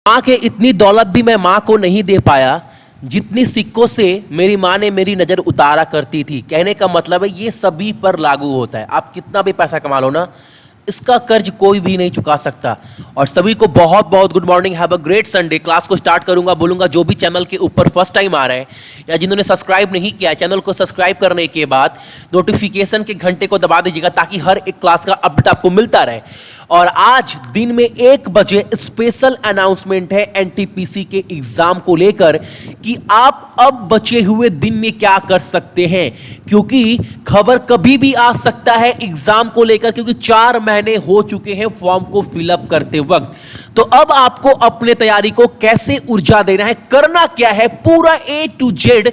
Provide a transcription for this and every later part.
माँ के इतनी दौलत भी मैं माँ को नहीं दे पाया जितनी सिक्कों से मेरी माँ ने मेरी नज़र उतारा करती थी। कहने का मतलब है ये सभी पर लागू होता है। आप कितना भी पैसा कमा लो ना, इसका कर्ज कोई भी नहीं चुका सकता। और सभी को बहुत बहुत good morning, have a great Sunday. Class को स्टार्ट करूंगा, बोलूंगा जो भी चैनल के ऊपर फर्स्ट टाइम आ रहे हैं या जिन्होंने सब्सक्राइब नहीं किया, चैनल को सब्सक्राइब करने के बाद नोटिफिकेशन के घंटे को दबा दीजिएगा ताकि हर एक क्लास का अपडेट आपको मिलता रहे। और आज दिन में 1 बजे स्पेशल अनाउंसमेंट है एनटीपीसी के एग्जाम को लेकर कि आप अब बचे हुए दिन में क्या कर सकते हैं, क्योंकि खबर कभी भी आ सकता है एग्जाम को लेकर, क्योंकि 4 महीने हो चुके हैं फॉर्म को फिलअप करते वक्त। तो अब आपको अपने तैयारी को कैसे ऊर्जा देना है, करना क्या है, पूरा A to Z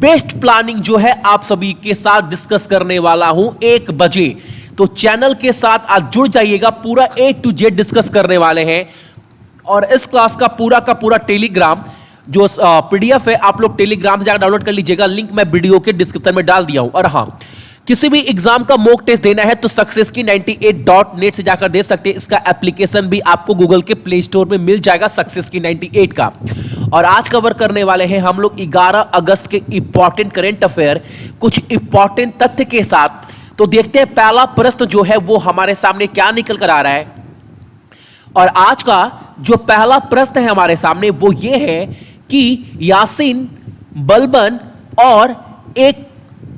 best planning जो है आप सभी के साथ डिस्कस करने वाला हूं 1 बजे। तो चैनल के साथ आज जुड़ जाइएगा, पूरा A to Z डिस्कस करने वाले हैं। और इस क्लास का पूरा टेलीग्राम जो पीडीएफ है आप लोग टेलीग्राम से जाकर डाउनलोड कर लीजिएगा, लिंक मैं वीडियो के डिस्क्रिप्शन में डाल दिया हूं। और हाँ, किसी भी एग्जाम का मॉक टेस्ट देना है तो सक्सेस की 98.net से जाकर दे सकते हैं। इसका एप्लीकेशन भी आपको गूगल के प्ले स्टोर में मिल जाएगा, सक्सेस की 98 का। और आज कवर करने वाले हैं हम लोग 11 अगस्त के इंपॉर्टेंट करंट अफेयर, कुछ इंपॉर्टेंट तथ्य के साथ। तो देखते हैं पहला प्रश्न जो है वो हमारे सामने क्या निकल कर आ रहा है। और आज का जो पहला प्रश्न है हमारे सामने वो ये है कि यासीन, बलबन और एक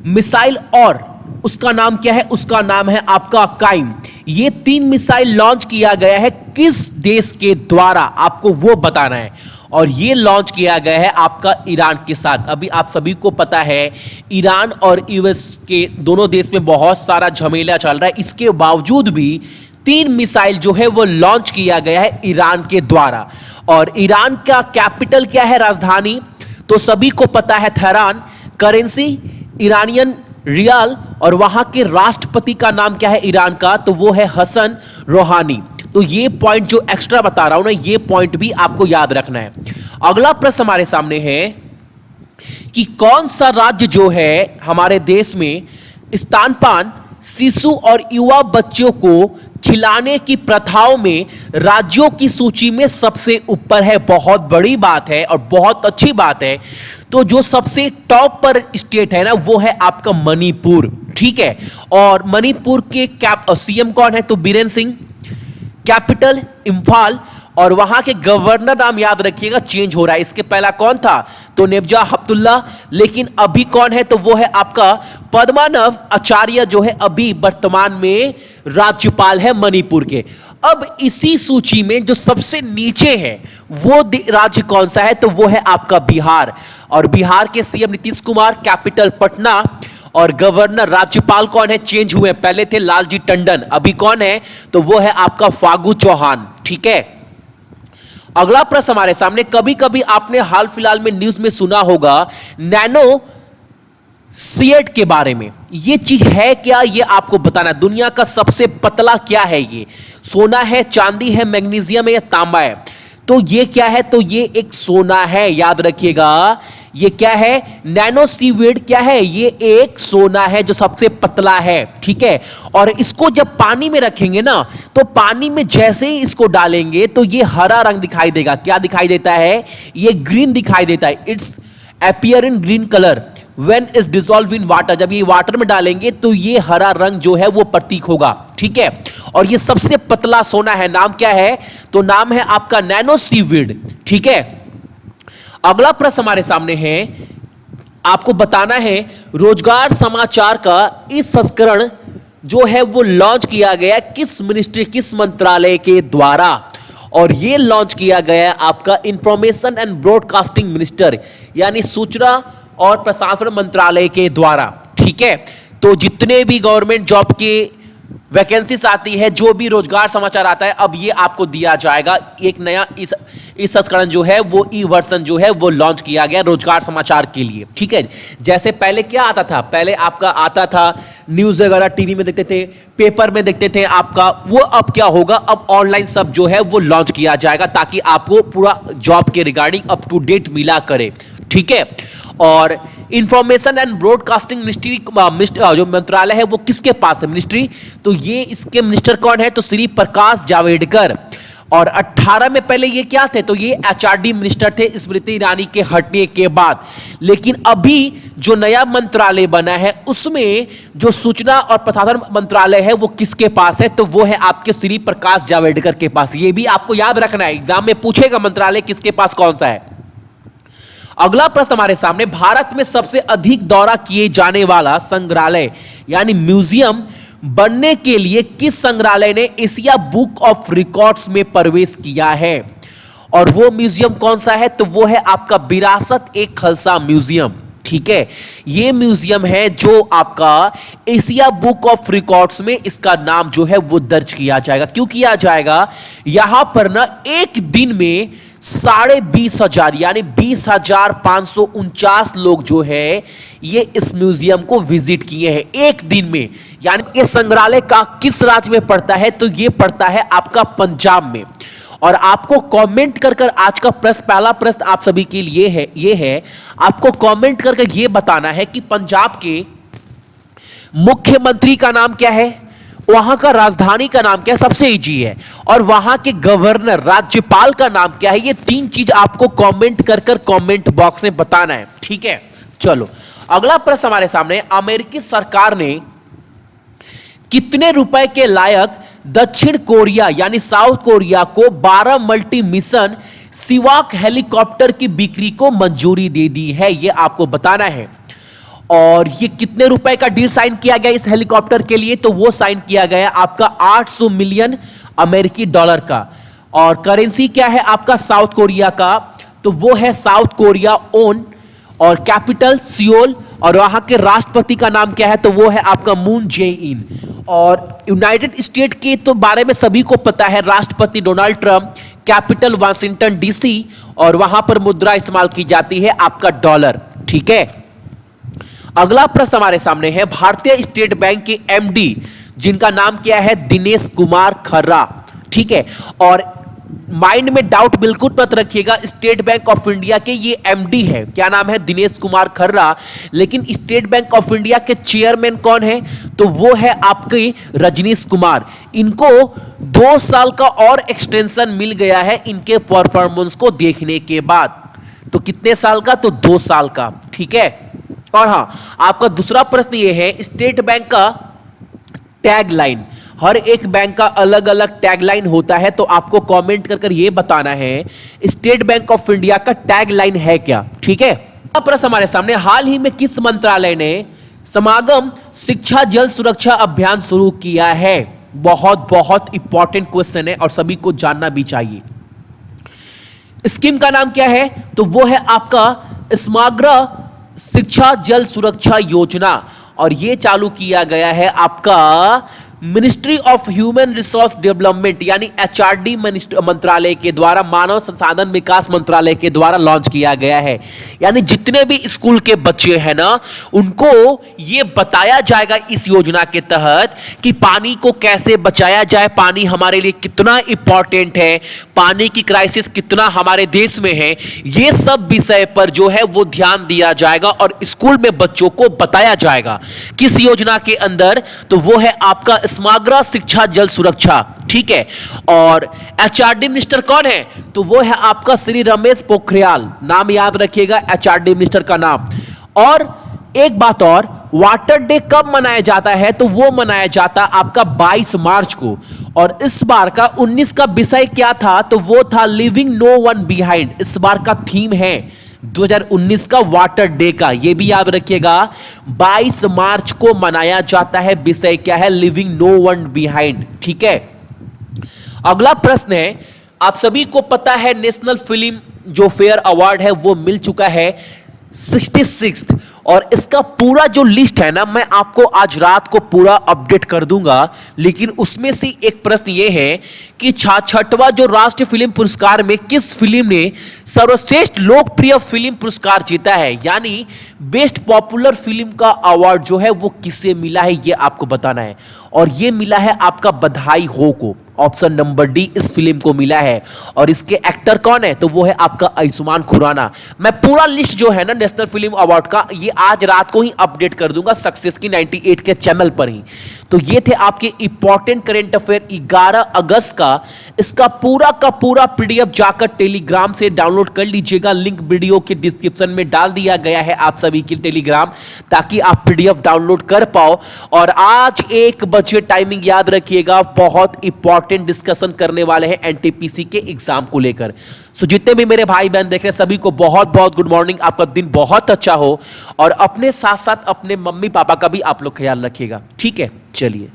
मिसाइल, और उसका नाम क्या है, उसका नाम है आपका काइम। ये 3 मिसाइल लॉन्च किया गया है किस देश के द्वारा, आपको वो बताना है। और ये लॉन्च किया गया है आपका ईरान के साथ। अभी आप सभी को पता है ईरान और यूएस के दोनों देश में बहुत सारा झमेला चल रहा है, इसके बावजूद भी 3 मिसाइल जो है वो लॉन्च किया गया है ईरान के द्वारा। और ईरान का कैपिटल क्या है, राजधानी, तो सभी को पता है तेहरान। करेंसी ईरानियन रियाल, और वहां के राष्ट्रपति का नाम क्या है ईरान का, तो वो है हसन रोहानी। तो ये पॉइंट जो एक्स्ट्रा बता रहा हूं ना, ये पॉइंट भी आपको याद रखना है। अगला प्रश्न हमारे सामने है कि कौन सा राज्य जो है हमारे देश में स्तनपान शिशु और युवा बच्चों को खिलाने की प्रथाओं में राज्यों की सूची में सबसे ऊपर है। बहुत बड़ी बात है और बहुत अच्छी बात है। तो जो सबसे टॉप पर स्टेट है ना वो है आपका मणिपुर, ठीक है। और मणिपुर के सीएम कौन है, तो बीरेन सिंह। कैपिटल इंफाल, और वहां के गवर्नर नाम याद रखिएगा चेंज हो रहा है। इसके पहला कौन था, तो नेबजा हप्तुल्ला, लेकिन अभी कौन है, तो वो है आपका पद्मानव आचार्य जो है अभी वर्तमान में राज्यपाल है मणिपुर के। अब इसी सूची में जो सबसे नीचे है वो राज्य कौन सा है, तो वो है आपका बिहार। और बिहार के सीएम नीतीश कुमार, कैपिटल पटना, और गवर्नर राज्यपाल कौन है, चेंज हुए, पहले थे लालजी टंडन, अभी कौन है, तो वो है आपका फागू चौहान, ठीक है। अगला प्रश्न हमारे सामने, कभी कभी आपने हाल फिलहाल में न्यूज में सुना होगा नैनो सीएट के बारे में। ये चीज है क्या, ये आपको बताना। दुनिया का सबसे पतला क्या है, ये सोना है, चांदी है, मैग्नीशियम है या तांबा है, तो ये क्या है, तो ये एक सोना है, याद रखिएगा। ये क्या है, नैनो सीवीड क्या है, ये एक सोना है जो सबसे पतला है, ठीक है। और इसको जब पानी में रखेंगे ना, तो पानी में जैसे ही इसको डालेंगे तो ये हरा रंग दिखाई देगा। क्या दिखाई देता है, ये ग्रीन दिखाई देता है। It's appear in green colour when is dissolve in water. जब ये वाटर में डालेंगे तो ये हरा रंग जो है वो प्रतीक होगा, ठीक है। और ये सबसे पतला सोना है, नाम क्या है, तो नाम है आपका नैनो सीवीड, ठीक है। अगला प्रश्न हमारे सामने है, आपको बताना है रोजगार समाचार का इस संस्करण जो है वो लॉन्च किया गया किस मिनिस्ट्री, किस मंत्रालय के द्वारा। और ये लॉन्च किया गया आपका इंफॉर्मेशन एंड ब्रॉडकास्टिंग मिनिस्टर, यानी सूचना और प्रसारण मंत्रालय के द्वारा, ठीक है। तो जितने भी गवर्नमेंट जॉब के वैकेंसीज आती है, जो भी रोजगार समाचार आता है, अब ये आपको दिया जाएगा। एक नया इस संस्करण जो है वो ई वर्जन जो है वो लॉन्च किया गया रोजगार समाचार के लिए, ठीक है। जैसे पहले क्या आता था, पहले आपका आता था न्यूज वगैरह टीवी में देखते थे, पेपर में देखते थे आपका, वो अब क्या होगा, अब ऑनलाइन सब जो है वो लॉन्च किया जाएगा ताकि आपको पूरा जॉब के रिगार्डिंग अप टू डेट मिला करे, ठीक है। और इंफॉर्मेशन एंड ब्रॉडकास्टिंग मिनिस्ट्री जो मंत्रालय है वो किसके पास है मिनिस्ट्री, तो ये इसके मिनिस्टर कौन है, तो श्री प्रकाश जावड़ेकर। और 18 में पहले ये क्या थे, तो ये एचआरडी मिनिस्टर थे स्मृति ईरानी के हटने के बाद। लेकिन अभी जो नया मंत्रालय बना है उसमें जो सूचना और प्रसारण मंत्रालय है वो किसके पास है, तो वो है आपके श्री प्रकाश जावड़ेकर के पास। ये भी आपको याद रखना है, एग्जाम में पूछेगा मंत्रालय किसके पास कौन सा है। अगला प्रश्न हमारे सामने, भारत में सबसे अधिक दौरा किए जाने वाला संग्रहालय यानी म्यूजियम बनने के लिए किस संग्रहालय ने एशिया बुक ऑफ रिकॉर्ड्स में प्रवेश किया है, और वो म्यूजियम कौन सा है, तो वो है आपका विरासत-ए-खालसा म्यूजियम। ठीक है, ये म्यूजियम है जो आपका एशिया बुक ऑफ रिकॉर्ड्स में इसका नाम जो है वो दर्ज किया जाएगा। क्यों किया जाएगा, यहां पर ना एक दिन में 20,500 यानी 20,549 लोग जो है ये इस म्यूजियम को विजिट किए हैं एक दिन में। यानी ये संग्रहालय का किस राज्य में पड़ता है, तो ये पड़ता है आपका पंजाब में। और आपको कमेंट कर कर आज का प्रश्न, पहला प्रश्न आप सभी के लिए है, ये है आपको कमेंट कर कर ये बताना है कि पंजाब के मुख्यमंत्री का नाम क्या है, वहां का राजधानी का नाम क्या है, सबसे इजी है, और वहां के गवर्नर राज्यपाल का नाम क्या है। ये 3 चीज आपको कमेंट कर कर कमेंट बॉक्स में बताना है। ठीक है, चलो अगला प्रश्न हमारे सामने, अमेरिकी सरकार ने कितने रुपए के लायक दक्षिण कोरिया यानी साउथ कोरिया को 12 मल्टी मिशन सिवाक हेलीकॉप्टर की बिक्री को मंजूरी दे दी है, यह आपको बताना है। और ये कितने रुपए का डील साइन किया गया इस हेलीकॉप्टर के लिए, तो वो साइन किया गया आपका 800 मिलियन अमेरिकी डॉलर का। और करेंसी क्या है आपका साउथ कोरिया का, तो वो है साउथ कोरिया ओन, और कैपिटल सियोल, और वहां के राष्ट्रपति का नाम क्या है, तो वो है आपका मून जे इन। और यूनाइटेड स्टेट के तो बारे में सभी को पता है, राष्ट्रपति Donald Trump, capital Washington DC, और वहां पर मुद्रा इस्तेमाल की जाती है आपका डॉलर। ठीक है, अगला प्रश्न हमारे सामने है, भारतीय स्टेट बैंक के एमडी जिनका नाम क्या है, दिनेश कुमार खर्रा। ठीक है, और माइंड में डाउट बिल्कुल मत रखिएगा, स्टेट बैंक ऑफ इंडिया के ये एमडी है, क्या नाम है, दिनेश कुमार खर्रा। लेकिन स्टेट बैंक ऑफ इंडिया के चेयरमैन कौन है, तो वो है आपके रजनीश कुमार। इनको 2 साल का और एक्सटेंशन मिल गया है इनके परफॉर्मेंस को देखने के बाद। तो कितने साल का, तो 2 साल का। ठीक है, और हां आपका दूसरा प्रश्न ये है, स्टेट बैंक का टैगलाइन, हर एक बैंक का अलग अलग टैगलाइन होता है, तो आपको कमेंट कर कर ये बताना है स्टेट बैंक ऑफ इंडिया का टैगलाइन है क्या। ठीक है, अब प्रश्न हमारे सामने, हाल ही में किस मंत्रालय ने समागम शिक्षा जल सुरक्षा अभियान शुरू किया है, बहुत बहुत इंपॉर्टेंट क्वेश्चन है और सभी को जानना भी चाहिए। स्कीम का नाम क्या है, तो वो है आपका समग्र शिक्षा जल सुरक्षा योजना, और ये चालू किया गया है आपका ministry of human resource development यानी एचआरडी मंत्रालय के द्वारा, मानव संसाधन विकास मंत्रालय के द्वारा लॉन्च किया गया है। यानी जितने भी स्कूल के बच्चे हैं ना, उनको ये बताया जाएगा इस योजना के तहत कि पानी को कैसे बचाया जाए, पानी हमारे लिए कितना इंपॉर्टेंट है, पानी की क्राइसिस कितना हमारे देश में है, ये सब विषय पर जो है वो ध्यान दिया जाएगा और स्कूल में बच्चों को बताया जाएगा। किस योजना के अंदर, तो वो है आपका समग्र शिक्षा जल सुरक्षा। ठीक है, और एचआरडी मिनिस्टर कौन है, तो वो है आपका श्री रमेश पोखरियाल, नाम याद रखिएगा एचआरडी मिनिस्टर का नाम। और एक बात और, वाटर डे कब मनाया जाता है, तो वो मनाया जाता आपका 22 मार्च को। और इस बार का 19 का विषय क्या था, तो वो था लिविंग नो वन बिहाइंड। इस बार का थीम है 2019 का वाटर डे का, ये भी याद रखिएगा 22 मार्च को मनाया जाता है। विषय क्या है, लिविंग नो वन बिहाइंड। ठीक है, अगला प्रश्न है, आप सभी को पता है नेशनल फिल्म जो फेयर अवार्ड है वो मिल चुका है 66th, और इसका पूरा जो लिस्ट है ना, मैं आपको आज रात को पूरा अपडेट कर दूंगा। लेकिन उसमें से एक प्रश्न ये है कि 66वां जो राष्ट्रीय फिल्म पुरस्कार में किस फिल्म ने सर्वश्रेष्ठ लोकप्रिय फिल्म पुरस्कार जीता है, यानी बेस्ट पॉपुलर फिल्म का अवार्ड जो है वो किसे मिला है, ये आपको बताना है। और ये मिला है आपका बधाई हो को, ऑप्शन नंबर डी इस फिल्म को मिला है। और इसके एक्टर कौन है, तो वो है आपका आयुष्मान खुराना। मैं पूरा लिस्ट जो है ना नेशनल फिल्म अवार्ड का, ये आज रात को ही अपडेट कर दूंगा सक्सेस की 98 के चैनल पर ही। तो ये थे आपके इंपॉर्टेंट करंट अफेयर 11 अगस्त का। इसका पूरा का पूरा पीडीएफ जाकर टेलीग्राम से डाउनलोड कर लीजिएगा, लिंक वीडियो के डिस्क्रिप्शन में डाल दिया गया है आप सभी के टेलीग्राम, ताकि आप पीडीएफ डाउनलोड कर पाओ। और आज 1 बजे टाइमिंग याद रखिएगा, बहुत इंपॉर्टेंट डिस्कशन करने वाले हैं एनटीपीसी के एग्जाम को लेकर। सो जितने भी मेरे भाई बहन देख रहे हैं सभी को बहुत बहुत गुड मॉर्निंग, आपका दिन बहुत अच्छा हो और अपने साथ साथ अपने मम्मी पापा का भी आप लोग ख्याल रखिएगा, ठीक है? चलिए।